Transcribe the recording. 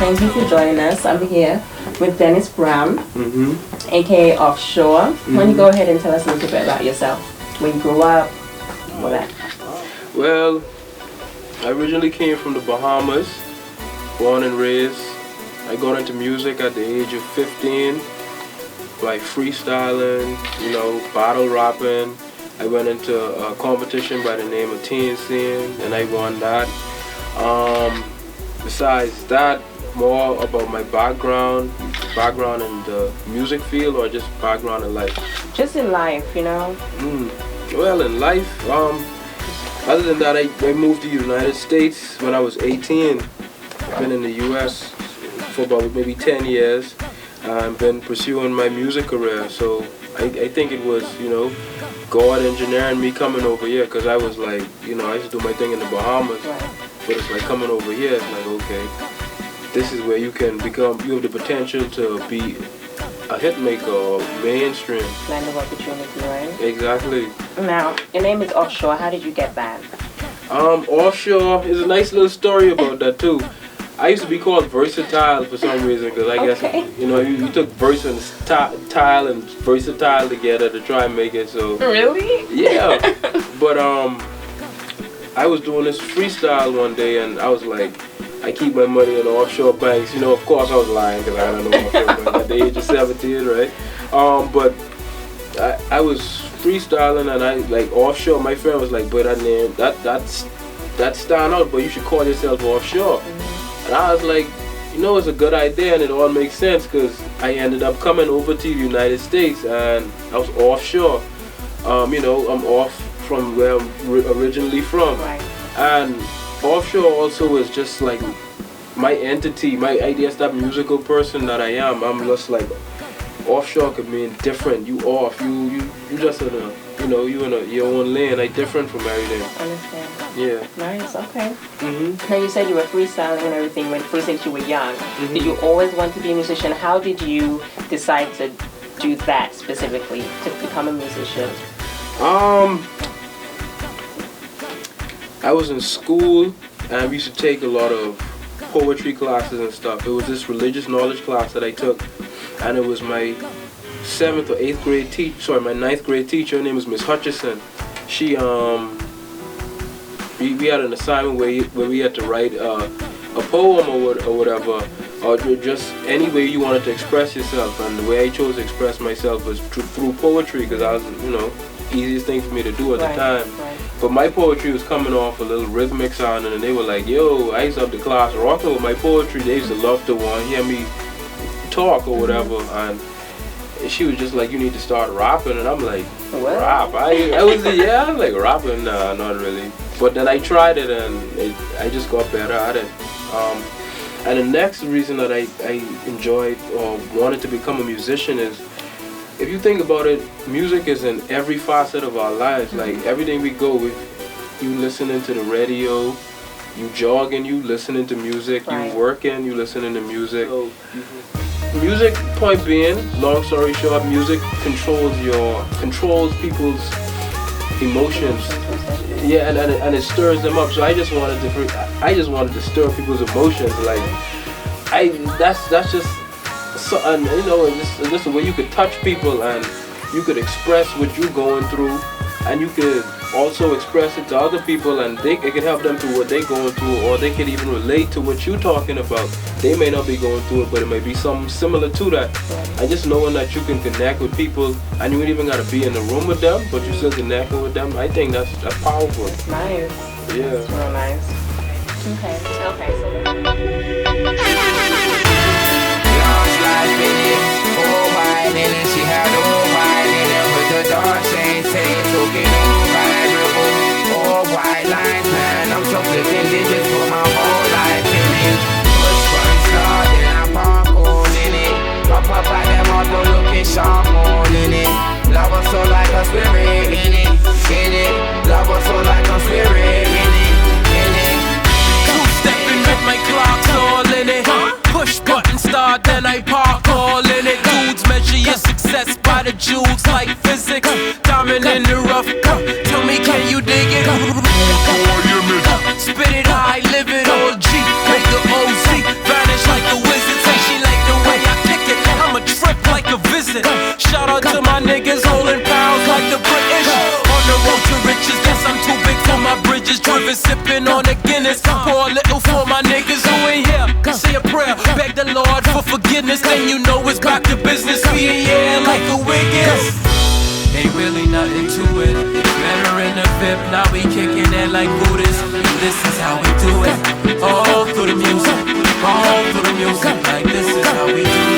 Thank you for joining us. I'm here with Dennis Brown, aka Offshore. Why don't you go ahead and tell us a little bit about yourself? When you grew up, all that. Well, I originally came from the Bahamas, born and raised. I got into music at the age of 15 by freestyling, battle rapping. I went into a competition by the name of Teen Scene and I won that. Besides that, more about my background in the music field or just background in life? Just in life, Well, in life, other than that, I moved to the United States when I was 18. I've been in the U.S. for about maybe 10 years. I've been pursuing my music career, so I think it was, God engineering me coming over here, because I was like, I used to do my thing in the Bahamas, but it's like coming over here, it's like, okay, this is where you have the potential to be a hit maker or mainstream. Land of opportunity, right? Exactly. Now, your name is Offshore. How did you get that? Offshore is a nice little story about that too. I used to be called versatile for some reason because I guess you took versatile and versatile together to try and make it so. Really? Yeah. But I was doing this freestyle one day and I was like, I keep my money in offshore banks. Of course I was lying because I don't know offshore banks at the age of 17, right? But I was freestyling and I like offshore. My friend was like, "But that name, that's stand out. But you should call yourself Offshore." And I was like, it's a good idea and it all makes sense because I ended up coming over to the United States and I was offshore. I'm off from where I'm originally from. Right. And offshore also is just like my entity, my ideas, that musical person that I am. I'm just like, offshore could mean different. You off, you just in a, you in your own lane, like different from everything. Understand. Yeah. Nice, okay. Now you said you were freestyling and everything since you were young. Did you always want to be a musician? How did you decide to do that specifically, to become a musician? I was in school and we used to take a lot of poetry classes and stuff. It was this religious knowledge class that I took and it was my 7th or 8th grade teacher, my 9th grade teacher, her name was Miss Hutchison. She, we had an assignment where we had to write a poem or whatever, or just any way you wanted to express yourself. And the way I chose to express myself was through poetry because I was, easiest thing for me to do at the time. Right. But my poetry was coming off a little rhythmic sound, and they were like, "Yo, I used to have the class rocking with my poetry. They used to love to want to hear me talk or whatever." And she was just like, "You need to start rapping," and I'm like, "What? Rap?" I was like, rapping? Nah, not really. But then I tried it, and I just got better at it. And the next reason that I enjoyed or wanted to become a musician is, if you think about it, music is in every facet of our lives. Like everything we go with, you listening to the radio, you jogging, you listening to music, you working, you listening to music. Music, point being, long story short, music controls people's emotions. Yeah, and it stirs them up. So I just wanted to stir people's emotions. Like that's just. So, and it's just a way you could touch people and you could express what you're going through, and you could also express it to other people, and it could help them through what they're going through, or they could even relate to what you're talking about. They may not be going through it, but it may be something similar to that. And just knowing that you can connect with people, and you ain't even got to be in the room with them, but you're still connecting with them, I think that's powerful. Nice. Yeah. That's real nice. Okay, life in it, all wide in it. She had all wide in it with the dark shades, saying took it all vibrable. All white lines, man, I'm so flipping digits for my whole life in it. Push one star, then I park all in it. Pop up by them all, go looking sharp all in it. Love us so like a spirit in it, in it. Love us so like a spirit in it, in it. Two-stepping with my clocks all in it. Push button start, then I park all in it. Dudes measure your success by the jewels like physics. Diamond in the rough, tell me can you dig it? Spit it high, live it OG, make the OC vanish like the forgiveness, then you know it's back to business. We in yeah like a Wiggins. Ain't really nothing to it. Better in the VIP, now we kicking it like Buddhists. This is how we do it. All through the music, all through the music. Like this is how we do it.